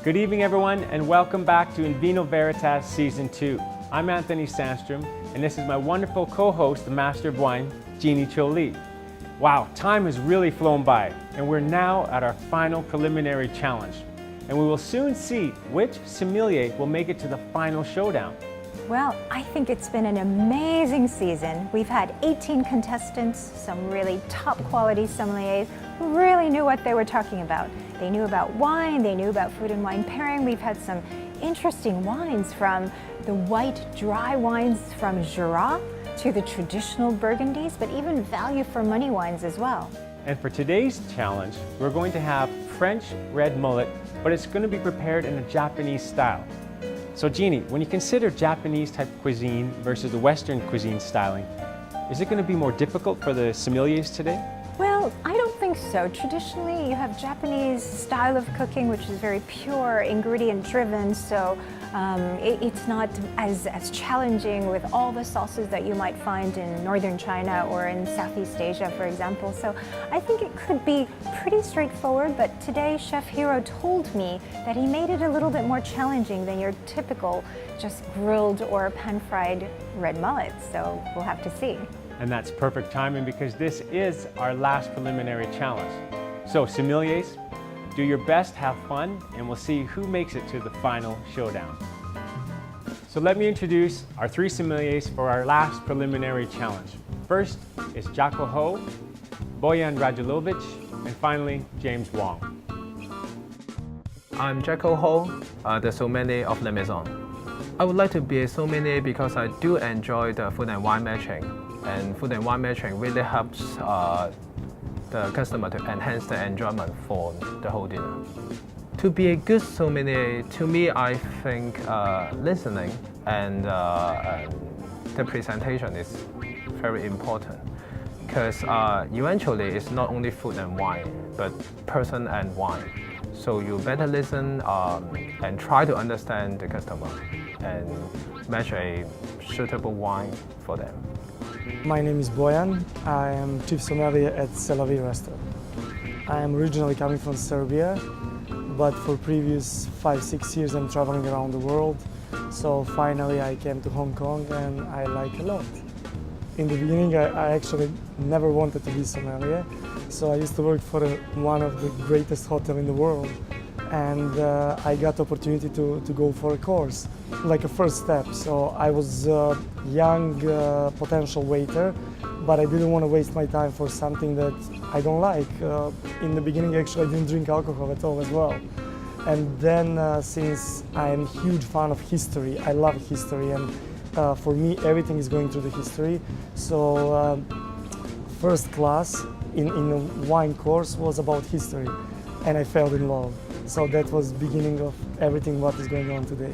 Good evening, everyone, and welcome back to In Vino Veritas Season 2. I'm Anthony Sandstrom, and this is my wonderful co-host, the Master of Wine, Jeannie Cho Lee. Wow, time has really flown by, and we're now at our final preliminary challenge. And we will soon see which sommelier will make it to the final showdown. Well, I think it's been an amazing season. We've had 18 contestants, some really top quality sommeliers who really knew what they were talking about. They knew about wine, they knew about food and wine pairing. We've had some interesting wines, from the white dry wines from Jura to the traditional Burgundies, but even value for money wines as well. And for today's challenge, we're going to have French red mullet, but it's going to be prepared in a Japanese style. So Jeannie, when you consider Japanese type cuisine versus the Western cuisine styling, is it going to be more difficult for the sommeliers today? Well, I don't think so. Traditionally, you have Japanese style of cooking, which is very pure, ingredient driven, so it's not as challenging with all the sauces that you might find in northern China or in Southeast Asia, for example. So I think it could be pretty straightforward, but today Chef Hiro told me that he made it a little bit more challenging than your typical just grilled or pan-fried red mullet, so we'll have to see. And that's perfect timing because this is our last preliminary challenge. So sommeliers, do your best, have fun, and we'll see who makes it to the final showdown. So let me introduce our three sommeliers for our last preliminary challenge. First is Jacko Ho, Bojan Radulovic, and finally, James Wong. I'm Jacko Ho, the sommelier of La Maison. I would like to be a sommelier because I do enjoy the food and wine matching. And food and wine matching really helps the customer to enhance the enjoyment for the whole dinner. To be a good sommelier, to me, I think listening and the presentation is very important. Because eventually it's not only food and wine, but person and wine. So you better listen and try to understand the customer and match a suitable wine for them. My name is Bojan. I am chief sommelier at Selavi restaurant. I am originally coming from Serbia, but for previous 5-6 years I'm traveling around the world. So finally I came to Hong Kong and I like a lot. In the beginning I actually never wanted to be sommelier, so I used to work for one of the greatest hotels in the world. And I got the opportunity to go for a course, like a first step. So I was a young potential waiter, but I didn't want to waste my time for something that I don't like. In the beginning, actually, I didn't drink alcohol at all as well. And then since I'm a huge fan of history, I love history, and for me, everything is going through the history. So first class in a wine course was about history, and I fell in love. So that was the beginning of everything what is going on today.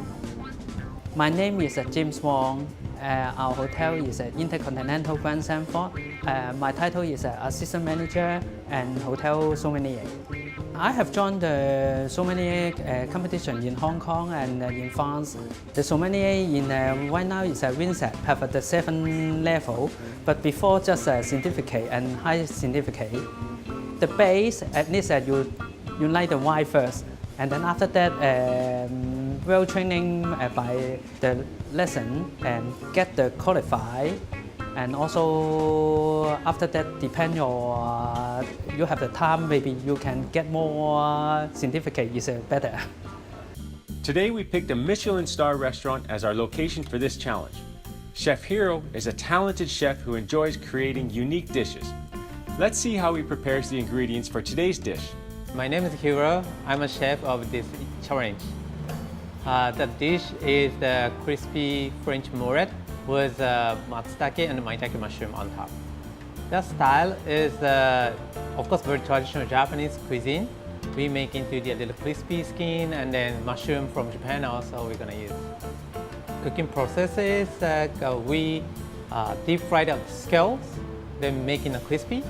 My name is James Wong. Our hotel is Intercontinental Grand Sanford. My title is Assistant Manager and Hotel Sommelier. I have joined the sommelier competition in Hong Kong and in France. The sommelier in right now is Vincent, have the 7th level, but before just a certificate and high certificate. The base, at least you like the wine first, and then after that, well training by the lesson and get the qualified, and also after that, depend your you have the time, maybe you can get more certificate is better. Today we picked a Michelin star restaurant as our location for this challenge. Chef Hiro is a talented chef who enjoys creating unique dishes. Let's see how he prepares the ingredients for today's dish. My name is Hiro. I'm a chef of this challenge. The dish is the crispy French mullet with matsutake and maitake mushroom on top. The style is, of course, very traditional Japanese cuisine. We make into the little crispy skin and then mushroom from Japan also we're gonna use. Cooking process is we deep fry the scalls, then making it crispy.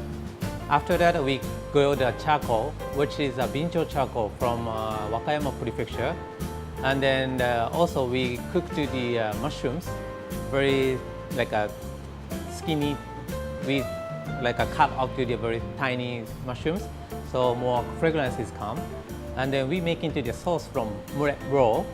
After that, we grill the charcoal, which is a Bincho charcoal from Wakayama Prefecture. And then also we cook to the mushrooms, very like a skinny, we like a cut out to the very tiny mushrooms, so more fragrances come. and then we make into the sauce from mullet roll.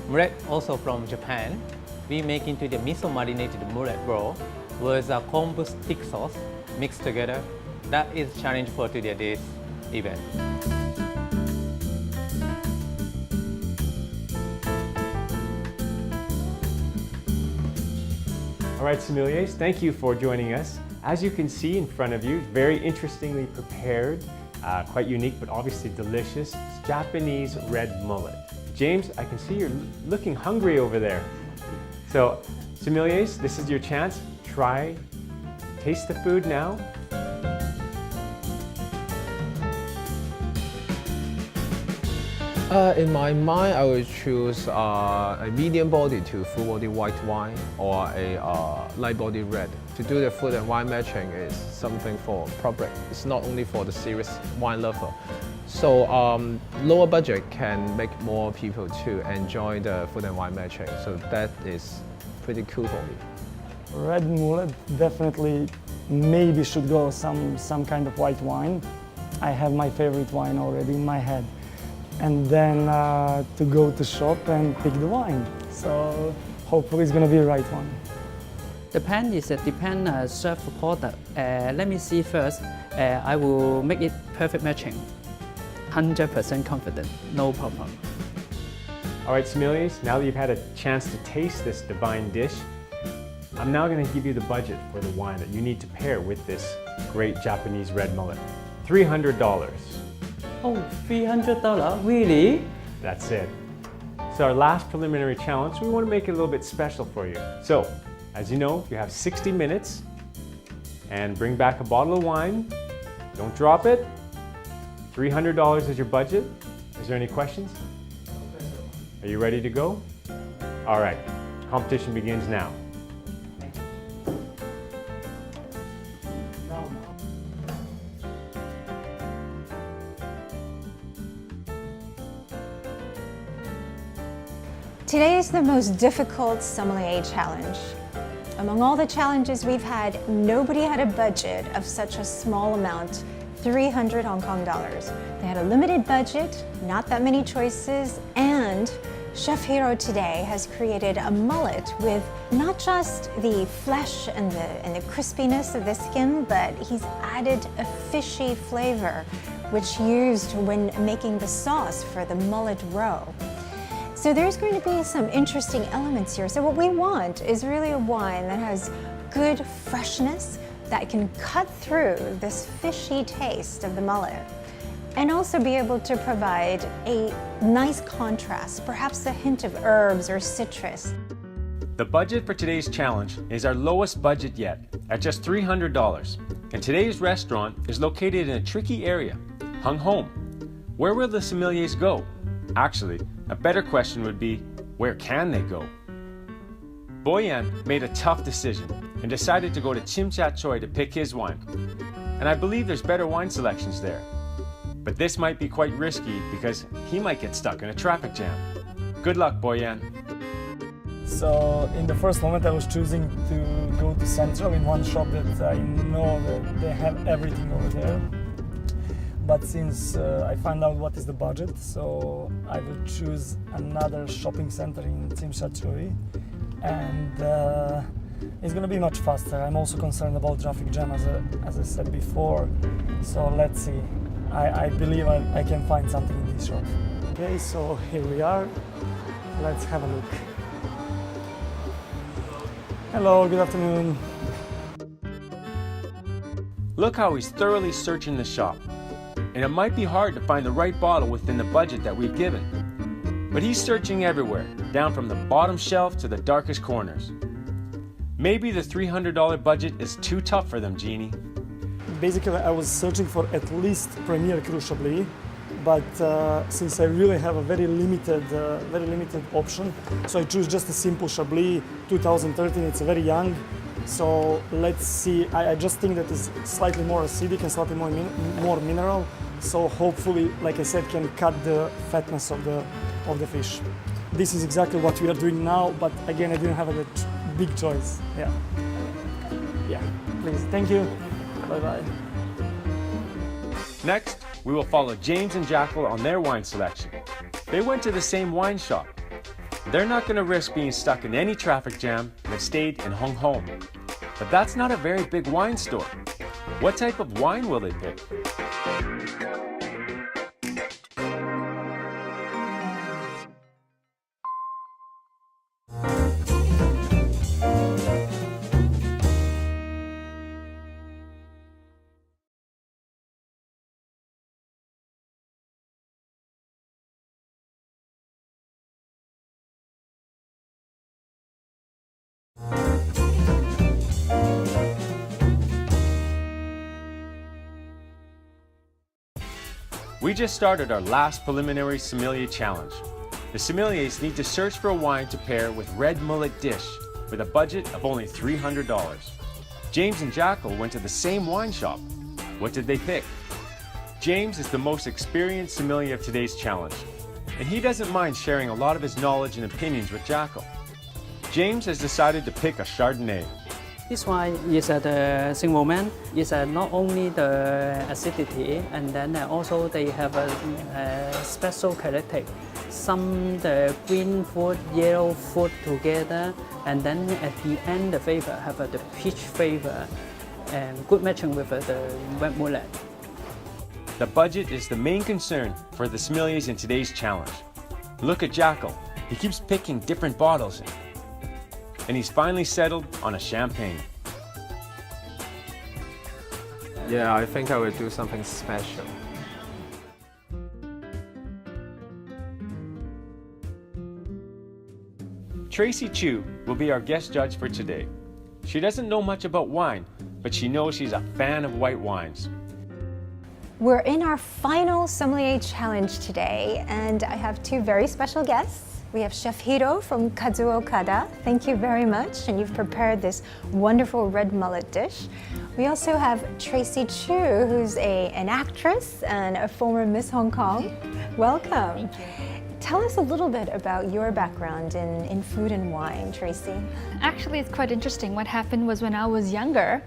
Mullet also from Japan. We make into the miso marinated mullet roll with a kombu stick sauce mixed together. That is challenge for today's event. All right, sommeliers, thank you for joining us. As you can see in front of you, very interestingly prepared, quite unique, but obviously delicious. It's Japanese red mullet. James, I can see you're looking hungry over there. So, sommeliers, this is your chance. Try, taste the food now. In my mind, I would choose a medium body to full body white wine or a light body red. To do the food and wine matching is something for public. It's not only for the serious wine lover. So lower budget can make more people to enjoy the food and wine matching. So that is pretty cool for me. Red mullet definitely maybe should go some kind of white wine. I have my favorite wine already in my head. And then to go to shop and pick the wine. So hopefully it's gonna be the right one. The pan is a depend served product. Let me see first. I will make it perfect matching. 100% confident, no problem. All right, sommeliers, now that you've had a chance to taste this divine dish, I'm now going to give you the budget for the wine that you need to pair with this great Japanese red mullet. $300. Oh, $300? Really? That's it. So our last preliminary challenge, we want to make it a little bit special for you. So, as you know, you have 60 minutes and bring back a bottle of wine. Don't drop it. $300 is your budget. Is there any questions? Are you ready to go? All right, competition begins now. Today is the most difficult sommelier challenge. Among all the challenges we've had, nobody had a budget of such a small amount, 300 Hong Kong dollars. They had a limited budget, not that many choices, and Chef Hero today has created a mullet with not just the flesh and the crispiness of the skin, but he's added a fishy flavor, which used when making the sauce for the mullet roe. So there's going to be some interesting elements here. So what we want is really a wine that has good freshness, that can cut through this fishy taste of the mullet, and also be able to provide a nice contrast, perhaps a hint of herbs or citrus. The budget for today's challenge is our lowest budget yet, at just $300. And today's restaurant is located in a tricky area, Hung Hom. Where will the sommeliers go? Actually, a better question would be, where can they go? Boyan made a tough decision and decided to go to Chim Cha Choi to pick his wine. And I believe there's better wine selections there. But this might be quite risky because he might get stuck in a traffic jam. Good luck, Boyan. So in the first moment I was choosing to go to Central in one shop that I know that they have everything over there. But since I found out what is the budget, so I will choose another shopping center in Tsim Sha Tsui, and it's gonna be much faster. I'm also concerned about traffic jam as I said before, so let's see. I believe I can find something in this shop. Okay, so here we are. Let's have a look. Hello, good afternoon. Look how he's thoroughly searching the shop. And it might be hard to find the right bottle within the budget that we've given. But he's searching everywhere, down from the bottom shelf to the darkest corners. Maybe the $300 budget is too tough for them, Jeannie. Basically, I was searching for at least Premier Cru Chablis, but since I really have a very limited option, so I choose just a simple Chablis 2013. It's very young, so let's see. I just think that it's slightly more acidic and slightly more mineral. So hopefully, like I said, can cut the fatness of the fish. This is exactly what we are doing now, but again, I didn't have a big choice. Yeah, please, thank you. Bye-bye. Next, we will follow James and Jackal on their wine selection. They went to the same wine shop. They're not going to risk being stuck in any traffic jam and have stayed in Hong Kong. But that's not a very big wine store. What type of wine will they pick? We just started our last preliminary sommelier challenge. The sommeliers need to search for a wine to pair with red mullet dish with a budget of only $300. James and Jackal went to the same wine shop. What did they pick? James is the most experienced sommelier of today's challenge, and he doesn't mind sharing a lot of his knowledge and opinions with Jackal. James has decided to pick a Chardonnay. This wine is the single man. It's not only the acidity, and then also they have a special character. Some the green fruit, yellow fruit together, and then at the end the flavor have the peach flavor, and good matching with the red mullet. The budget is the main concern for the sommeliers in today's challenge. Look at Jackal. He keeps picking different bottles. And he's finally settled on a champagne. Yeah, I think I will do something special. Tracy Chu will be our guest judge for today. She doesn't know much about wine, but she knows she's a fan of white wines. We're in our final sommelier challenge today, and I have two very special guests. We have Chef Hiro from Kazuo Okada. Thank you very much, and you've prepared this wonderful red mullet dish. We also have Tracy Chu, who's an actress and a former Miss Hong Kong. Welcome. Thank you. Tell us a little bit about your background in food and wine, Tracy. Actually, it's quite interesting. What happened was when I was younger,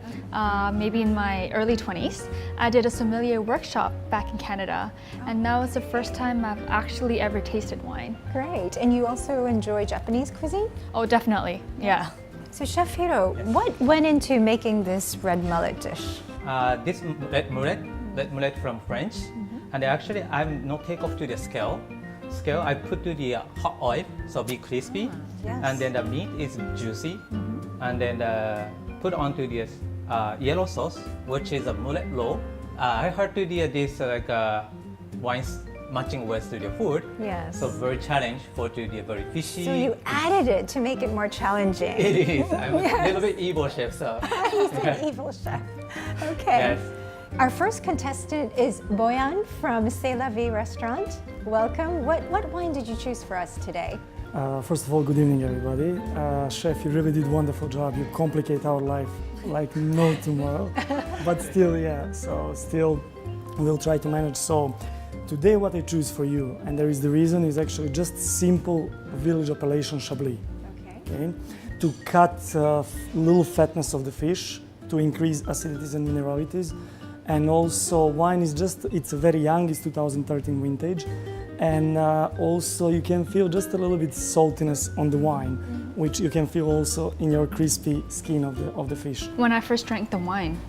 maybe in my early 20s, I did a sommelier workshop back in Canada. And that was the first time I've actually ever tasted wine. Great. And you also enjoy Japanese cuisine? Oh, definitely, yeah. So Chef Hiro, what went into making this red mullet dish? This red mullet from French. And actually, I'm not take off to the scale. I put to the hot oil, so be crispy. Yes. And then the meat is juicy. And then put onto this yellow sauce, which is a mullet roll. I heard to this wines matching with the food. Yes. So very challenge for to the very fishy. So you added it to make it more challenging. It is. I'm a little bit evil chef, so. He's an evil chef. Okay. Yes. Our first contestant is Boyan from C'est La Vie restaurant. Welcome. What wine did you choose for us today? First of all, good evening, everybody. Chef, you really did a wonderful job. You complicate our life like no tomorrow. But still, yeah, so still we'll try to manage. So today what I choose for you, and there is the reason, is actually just simple village appellation Chablis. Okay? To cut little fatness of the fish, to increase acidities and mineralities. And also wine is just, it's very young, it's 2013 vintage. And also you can feel just a little bit saltiness on the wine, which you can feel also in your crispy skin of the fish. When I first drank the wine,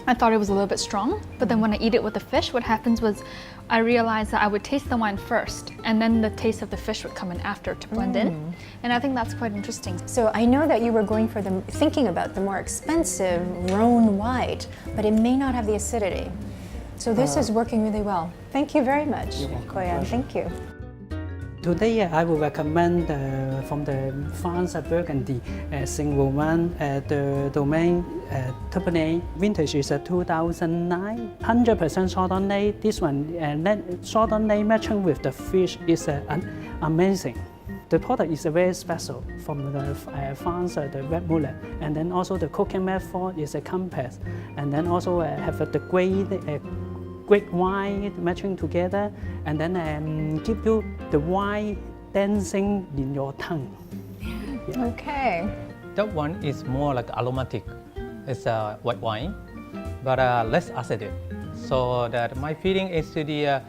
I thought it was a little bit strong, but then when I eat it with the fish, what happens was I realized that I would taste the wine first, and then the taste of the fish would come in after to blend in. And I think that's quite interesting. So I know that you were going for thinking about the more expensive Rhone white, but it may not have the acidity. So this is working really well. Thank you very much, Boyan. Thank you. Today I will recommend from the France Burgundy single one, the domain Cabernet vintage is 2009, 100% Chardonnay. This one, Chardonnay matching with the fish is amazing. The product is very special from the France, the red mullet, and then also the cooking method is a compass, and then also have the great wine matching together, and then give you the wine dancing in your tongue. Yeah. Okay. That one is more like aromatic. It's a white wine, but less acidic. so that my feeling is to the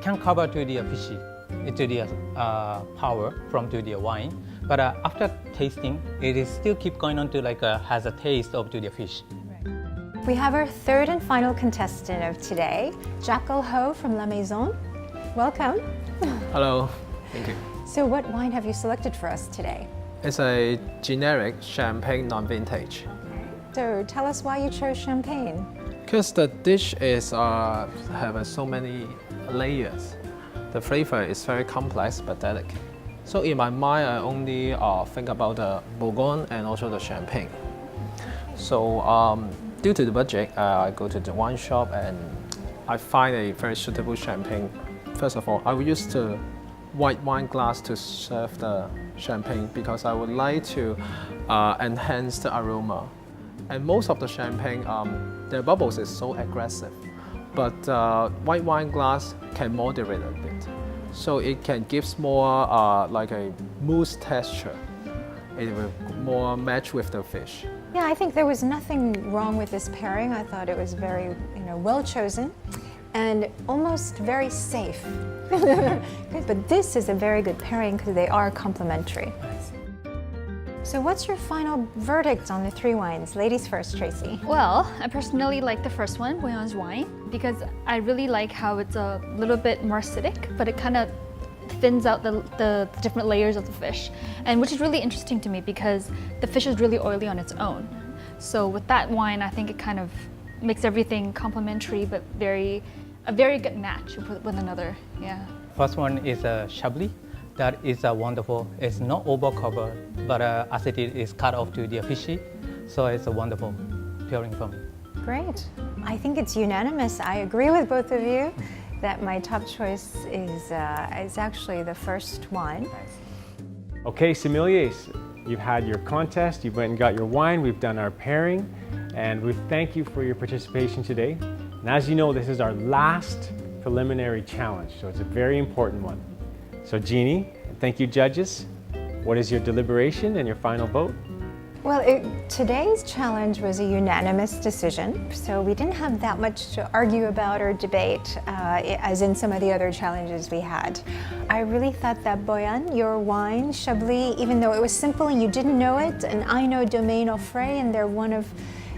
can cover to the fishy, to the power from to the wine. But after tasting, it is still keep going on to like has a taste of to the fish. We have our third and final contestant of today, Jackal Ho from La Maison. Welcome. Hello, thank you. So what wine have you selected for us today? It's a generic champagne non-vintage. So tell us why you chose champagne. Because the dish is have so many layers. The flavor is very complex but delicate. So in my mind, I only think about the Bourgogne and also the champagne. So due to the budget, I go to the wine shop and I find a very suitable champagne. First of all, I will use the white wine glass to serve the champagne because I would like to enhance the aroma. And most of the champagne, the bubbles is so aggressive, but white wine glass can moderate a bit. So it can give more like a mousse texture. It will more match with the fish. Yeah, I think there was nothing wrong with this pairing. I thought it was very, well chosen and almost very safe. But this is a very good pairing because they are complementary. So what's your final verdict on the three wines? Ladies first, Tracy. Well, I personally like the first one, Boyan's wine, because I really like how it's a little bit more acidic, but it kind of thins out the different layers of the fish, and which is really interesting to me because the fish is really oily on its own. So with that wine, I think it kind of makes everything complementary, but a very good match with one another. Yeah. First one is a Chablis. That is wonderful. It's not overcovered, but acidity is cut off to the fishy. So it's a wonderful pairing for me. Great. I think it's unanimous. I agree with both of you that my top choice is actually the first wine. Okay, sommeliers, you've had your contest, you went and got your wine, we've done our pairing, and we thank you for your participation today. And as you know, this is our last preliminary challenge, so it's a very important one. So Jeannie, thank you judges. What is your deliberation and your final vote? Well, today's challenge was a unanimous decision, so we didn't have that much to argue about or debate as in some of the other challenges we had. I really thought that Boyan, your wine, Chablis, even though it was simple and you didn't know it, and I know Domaine Offray, and they're one of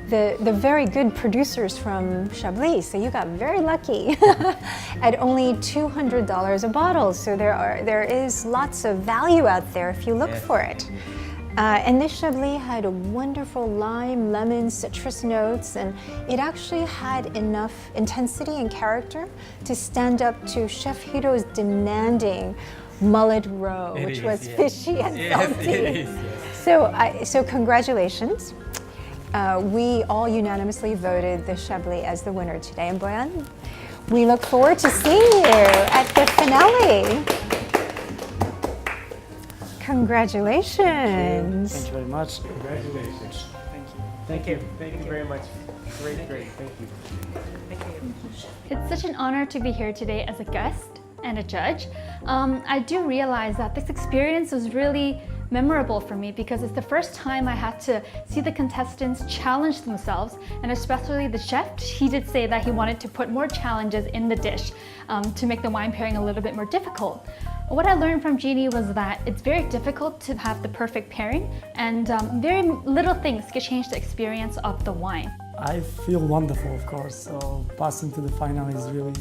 the very good producers from Chablis, so you got very lucky at only $200 a bottle. So there is lots of value out there if you look for it. And this Chablis had a wonderful lime, lemon, citrus notes, and it actually had enough intensity and character to stand up to Chef Hiro's demanding mullet roe, which was fishy and salty. So congratulations. We all unanimously voted the Chablis as the winner today. And Boyan, we look forward to seeing you at the finale. Congratulations. Thank you very much. Congratulations. Thank you. Thank you very much. Great. Thank you. It's such an honor to be here today as a guest and a judge. I do realize that this experience was really memorable for me because it's the first time I had to see the contestants challenge themselves, and especially the chef. He did say that he wanted to put more challenges in the dish to make the wine pairing a little bit more difficult. What I learned from Jeannie was that it's very difficult to have the perfect pairing, and very little things can change the experience of the wine. I feel wonderful, of course. So passing to the final is really,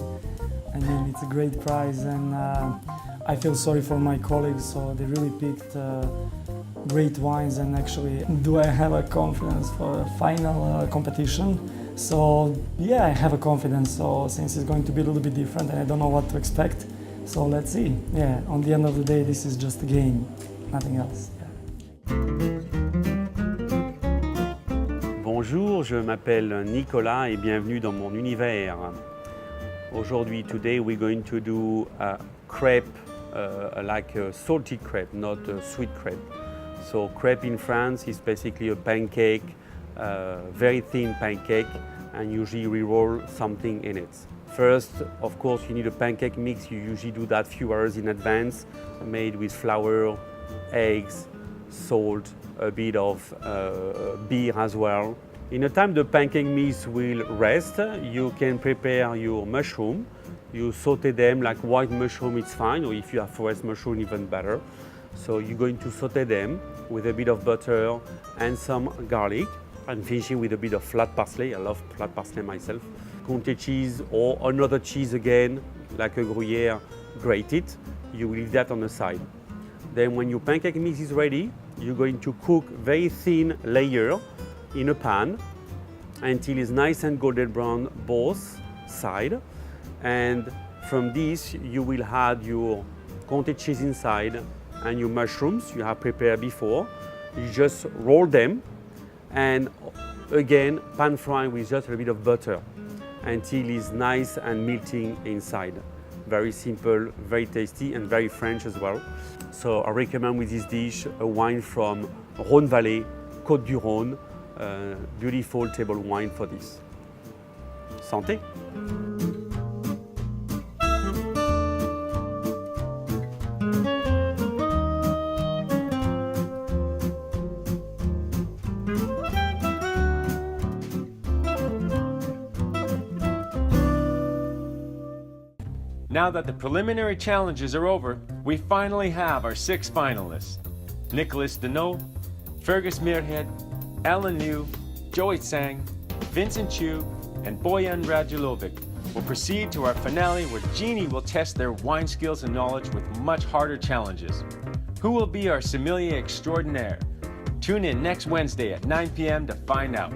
it's a great prize, and I feel sorry for my colleagues. So they really picked great wines, and actually, do I have a confidence for a final competition? So yeah, I have a confidence. So since it's going to be a little bit different, and I don't know what to expect. So let's see. Yeah, on the end of the day, this is just a game, nothing else. Bonjour, je m'appelle Nicolas et bienvenue dans mon univers. Aujourd'hui, today we're going to do a crepe, like a salty crepe, not a sweet crepe. So crepe in France is basically a pancake, very thin pancake, and usually we roll something in it. First, of course, you need a pancake mix. You usually do that few hours in advance, made with flour, eggs, salt, a bit of beer as well, In the time the pancake mix will rest, you can prepare your mushroom. You saute them like white mushroom, it's fine, or if you have forest mushroom, even better. So you're going to saute them with a bit of butter and some garlic, and finishing with a bit of flat parsley. I love flat parsley myself. Comté cheese or another cheese again, like a Gruyere, grate it. You will leave that on the side. Then when your pancake mix is ready, you're going to cook very thin layer in a pan until it's nice and golden brown both sides. And from this, you will add your Comté cheese inside and your mushrooms you have prepared before. You just roll them and again pan fry with just a bit of butter until it's nice and melting inside. Very simple, very tasty and very French as well. So I recommend with this dish a wine from Rhône Valley, Côte du Rhône, beautiful table wine for this. Santé! Now that the preliminary challenges are over, we finally have our 6 finalists. Nicholas Deneau, Fergus Muirhead, Ellen Liu, Joey Sang, Vincent Chu, and Boyan Radulovic will proceed to our finale where Jeannie will test their wine skills and knowledge with much harder challenges. Who will be our sommelier extraordinaire? Tune in next Wednesday at 9 p.m. to find out.